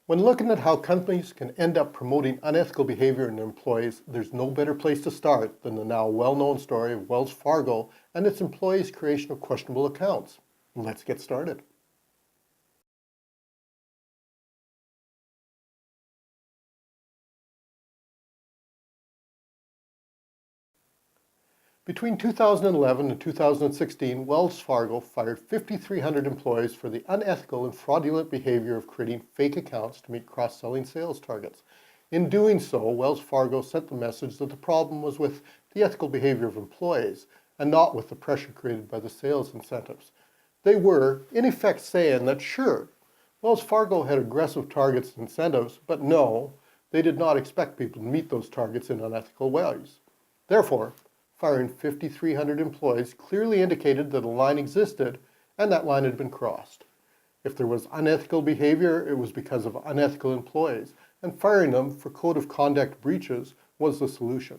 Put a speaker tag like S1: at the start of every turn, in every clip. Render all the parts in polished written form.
S1: When looking at how companies can end up promoting unethical behavior in their employees, there's no better place to start than the now well-known story of Wells Fargo and its employees' creation of questionable accounts. Let's get started. Between 2011 and 2016, Wells Fargo fired 5,300 employees for the unethical and fraudulent behavior of creating fake accounts to meet cross-selling sales targets. In doing so, Wells Fargo sent the message that the problem was with the ethical behavior of employees and not with the pressure created by the sales incentives. They were, in effect, saying that sure, Wells Fargo had aggressive targets and incentives, but no, they did not expect people to meet those targets in unethical ways. Therefore, firing 5,300 employees clearly indicated that a line existed and that line had been crossed. If there was unethical behavior, it was because of unethical employees, and firing them for code of conduct breaches was the solution.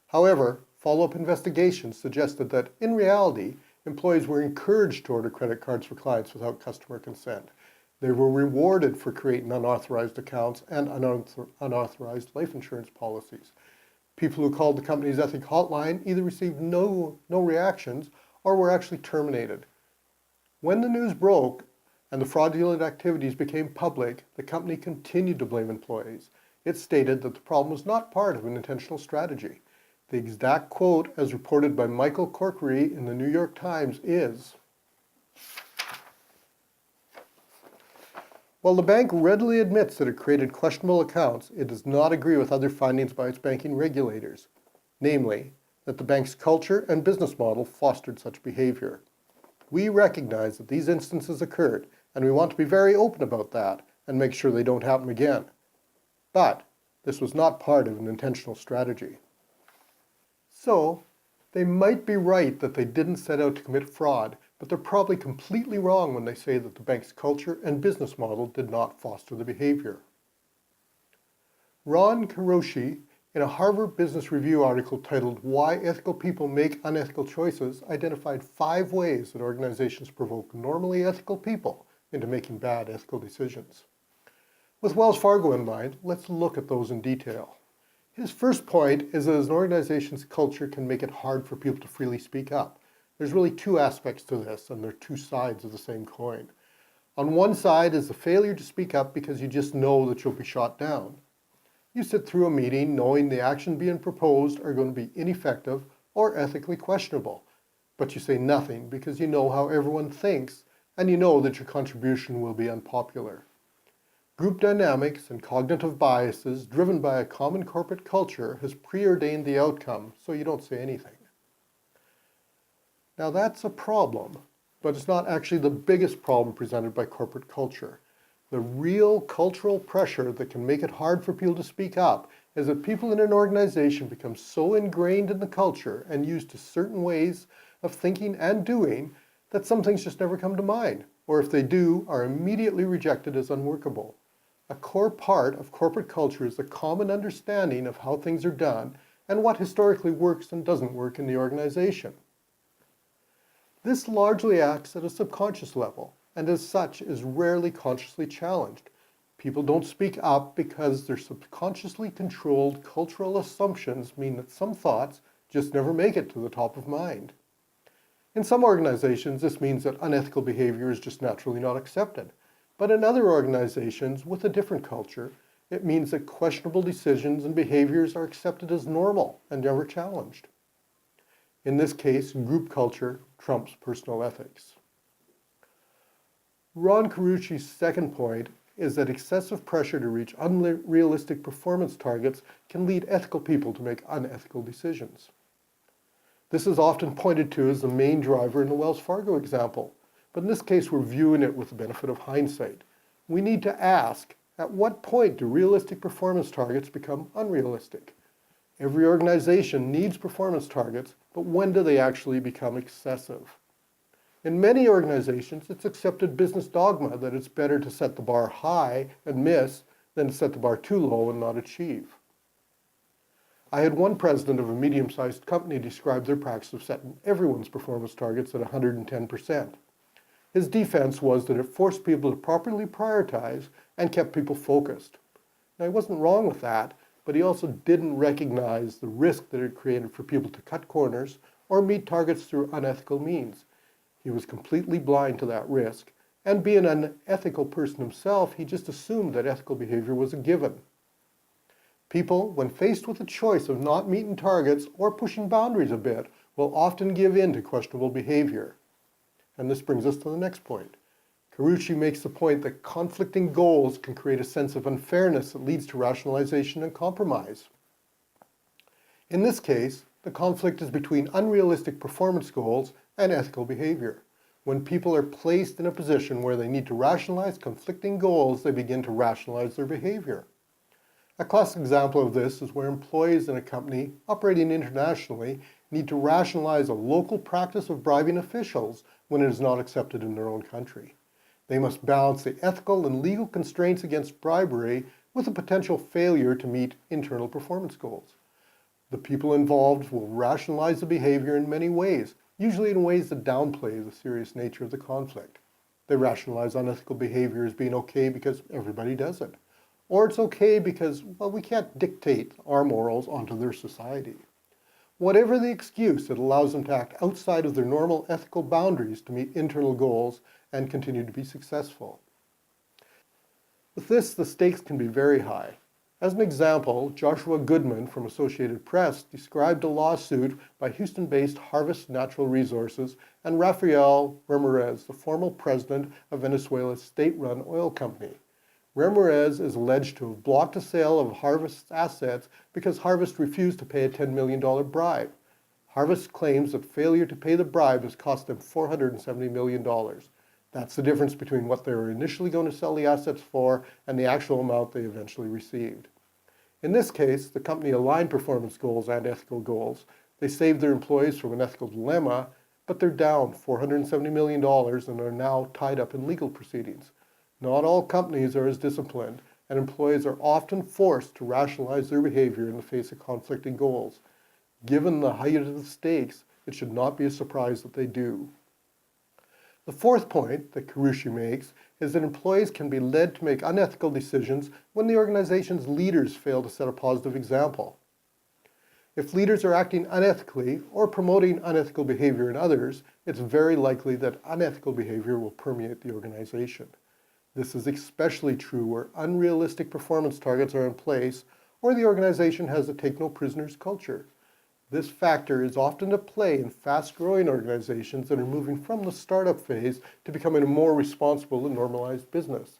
S1: However, follow-up investigations suggested that, in reality, employees were encouraged to order credit cards for clients without customer consent. They were rewarded for creating unauthorized accounts and unauthorized life insurance policies. People who called the company's ethics hotline either received no reactions or were actually terminated. When the news broke and the fraudulent activities became public, the company continued to blame employees. It stated that the problem was not part of an intentional strategy. The exact quote, as reported by Michael Corkery in the New York Times, is, "While the bank readily admits that it created questionable accounts, it does not agree with other findings by its banking regulators, namely, that the bank's culture and business model fostered such behavior. We recognize that these instances occurred, and we want to be very open about that and make sure they don't happen again. But this was not part of an intentional strategy." So, they might be right that they didn't set out to commit fraud, but they're probably completely wrong when they say that the bank's culture and business model did not foster the behavior. Ron Carucci, in a Harvard Business Review article titled "Why Ethical People Make Unethical Choices," identified 5 ways that organizations provoke normally ethical people into making bad ethical decisions. With Wells Fargo in mind, let's look at those in detail. His first point is that an organization's culture can make it hard for people to freely speak up. There's really 2 aspects to this, and they're 2 sides of the same coin. On one side is the failure to speak up because you just know that you'll be shot down. You sit through a meeting knowing the action being proposed are going to be ineffective or ethically questionable, but you say nothing because you know how everyone thinks and you know that your contribution will be unpopular. Group dynamics and cognitive biases driven by a common corporate culture has preordained the outcome, so you don't say anything. Now that's a problem, but it's not actually the biggest problem presented by corporate culture. The real cultural pressure that can make it hard for people to speak up is that people in an organization become so ingrained in the culture and used to certain ways of thinking and doing that some things just never come to mind, or if they do, are immediately rejected as unworkable. A core part of corporate culture is the common understanding of how things are done and what historically works and doesn't work in the organization. This largely acts at a subconscious level, and as such is rarely consciously challenged. People don't speak up because their subconsciously controlled cultural assumptions mean that some thoughts just never make it to the top of mind. In some organizations, this means that unethical behavior is just naturally not accepted. But in other organizations with a different culture, it means that questionable decisions and behaviors are accepted as normal and never challenged. In this case, group culture trumps personal ethics. Ron Carucci's second point is that excessive pressure to reach unrealistic performance targets can lead ethical people to make unethical decisions. This is often pointed to as the main driver in the Wells Fargo example, but in this case we're viewing it with the benefit of hindsight. We need to ask, at what point do realistic performance targets become unrealistic? Every organization needs performance targets, but when do they actually become excessive? In many organizations, it's accepted business dogma that it's better to set the bar high and miss than to set the bar too low and not achieve. I had one president of a medium-sized company describe their practice of setting everyone's performance targets at 110%. His defense was that it forced people to properly prioritize and kept people focused. Now, he wasn't wrong with that, but he also didn't recognize the risk that it created for people to cut corners or meet targets through unethical means. He was completely blind to that risk, and being an ethical person himself, he just assumed that ethical behavior was a given. People, when faced with a choice of not meeting targets or pushing boundaries a bit, will often give in to questionable behavior. And this brings us to the next point. Carucci makes the point that conflicting goals can create a sense of unfairness that leads to rationalization and compromise. In this case, the conflict is between unrealistic performance goals and ethical behavior. When people are placed in a position where they need to rationalize conflicting goals, they begin to rationalize their behavior. A classic example of this is where employees in a company operating internationally need to rationalize a local practice of bribing officials when it is not accepted in their own country. They must balance the ethical and legal constraints against bribery with a potential failure to meet internal performance goals. The people involved will rationalize the behavior in many ways, usually in ways that downplay the serious nature of the conflict. They rationalize unethical behavior as being okay because everybody does it. Or it's okay because, well, we can't dictate our morals onto their society. Whatever the excuse, it allows them to act outside of their normal ethical boundaries to meet internal goals and continue to be successful. With this, the stakes can be very high. As an example, Joshua Goodman from Associated Press described a lawsuit by Houston-based Harvest Natural Resources and Rafael Ramirez, the former president of Venezuela's state-run oil company. Ramirez is alleged to have blocked the sale of Harvest's assets because Harvest refused to pay a $10 million bribe. Harvest claims that failure to pay the bribe has cost them $470 million. That's the difference between what they were initially going to sell the assets for and the actual amount they eventually received. In this case, the company aligned performance goals and ethical goals. They saved their employees from an ethical dilemma, but they're down $470 million and are now tied up in legal proceedings. Not all companies are as disciplined, and employees are often forced to rationalize their behavior in the face of conflicting goals. Given the height of the stakes, it should not be a surprise that they do. The fourth point that Carucci makes is that employees can be led to make unethical decisions when the organization's leaders fail to set a positive example. If leaders are acting unethically or promoting unethical behavior in others, it's very likely that unethical behavior will permeate the organization. This is especially true where unrealistic performance targets are in place or the organization has a take-no-prisoners culture. This factor is often at play in fast-growing organizations that are moving from the startup phase to becoming a more responsible and normalized business.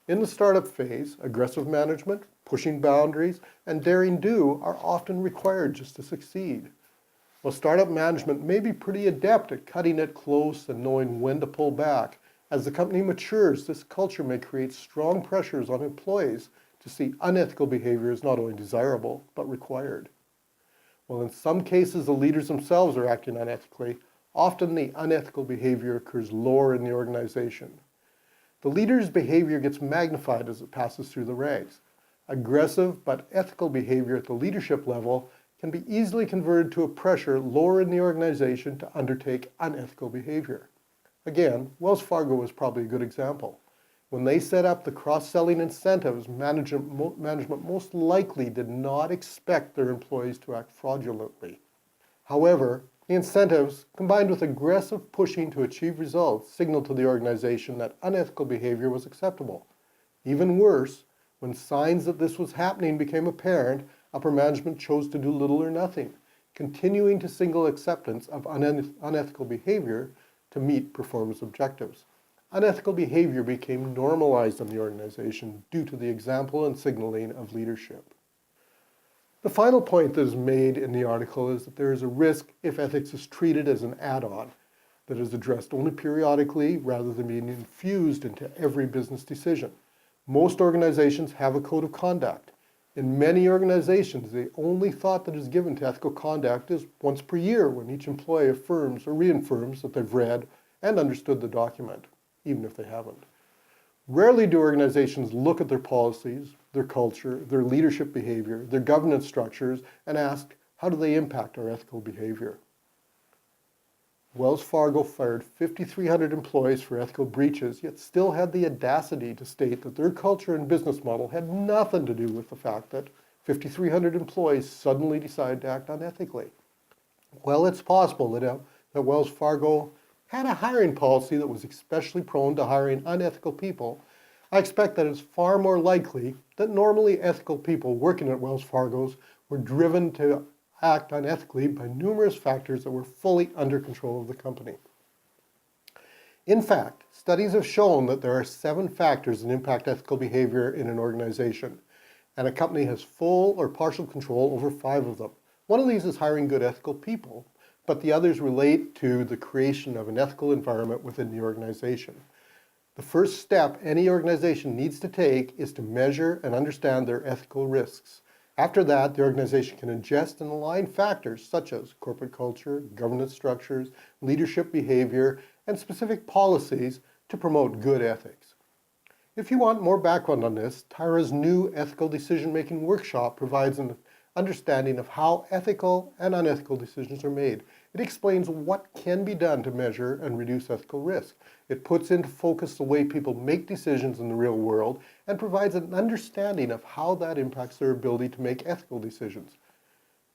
S1: In the startup phase, aggressive management, pushing boundaries, and daring do are often required just to succeed. While startup management may be pretty adept at cutting it close and knowing when to pull back, as the company matures, this culture may create strong pressures on employees to see unethical behavior as not only desirable, but required. While in some cases the leaders themselves are acting unethically, often the unethical behavior occurs lower in the organization. The leader's behavior gets magnified as it passes through the ranks. Aggressive but ethical behavior at the leadership level can be easily converted to a pressure lower in the organization to undertake unethical behavior. Again, Wells Fargo was probably a good example. When they set up the cross-selling incentives, management most likely did not expect their employees to act fraudulently. However, the incentives, combined with aggressive pushing to achieve results, signaled to the organization that unethical behavior was acceptable. Even worse, when signs that this was happening became apparent, upper management chose to do little or nothing, continuing to signal acceptance of unethical behavior to meet performance objectives. Unethical behavior became normalized in the organization due to the example and signaling of leadership. The final point that is made in the article is that there is a risk if ethics is treated as an add-on that is addressed only periodically rather than being infused into every business decision. Most organizations have a code of conduct. In many organizations, the only thought that is given to ethical conduct is once per year when each employee affirms or reaffirms that they've read and understood the document, even if they haven't. Rarely do organizations look at their policies, their culture, their leadership behavior, their governance structures, and ask, how do they impact our ethical behavior? Wells Fargo fired 5,300 employees for ethical breaches, yet still had the audacity to state that their culture and business model had nothing to do with the fact that 5,300 employees suddenly decided to act unethically. Well, it's possible that Wells Fargo had a hiring policy that was especially prone to hiring unethical people. I expect that it's far more likely that normally ethical people working at Wells Fargo's were driven to act unethically by numerous factors that were fully under control of the company. In fact, studies have shown that there are 7 factors that impact ethical behavior in an organization, and a company has full or partial control over 5 of them. One of these is hiring good ethical people, but the others relate to the creation of an ethical environment within the organization. The first step any organization needs to take is to measure and understand their ethical risks. After that, the organization can ingest and align factors such as corporate culture, governance structures, leadership behavior, and specific policies to promote good ethics. If you want more background on this, Tyra's new Ethical Decision-Making workshop provides an understanding of how ethical and unethical decisions are made. It explains what can be done to measure and reduce ethical risk. It puts into focus the way people make decisions in the real world and provides an understanding of how that impacts their ability to make ethical decisions.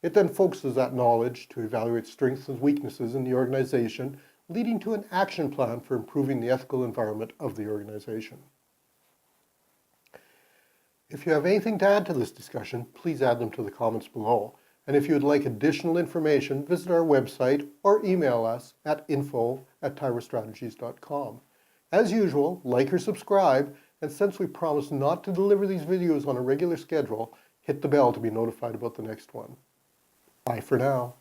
S1: It then focuses that knowledge to evaluate strengths and weaknesses in the organization, leading to an action plan for improving the ethical environment of the organization. If you have anything to add to this discussion, please add them to the comments below. And if you would like additional information, visit our website or email us at info@tyrastrategies.com. As usual, like or subscribe, and since we promise not to deliver these videos on a regular schedule, hit the bell to be notified about the next one. Bye for now.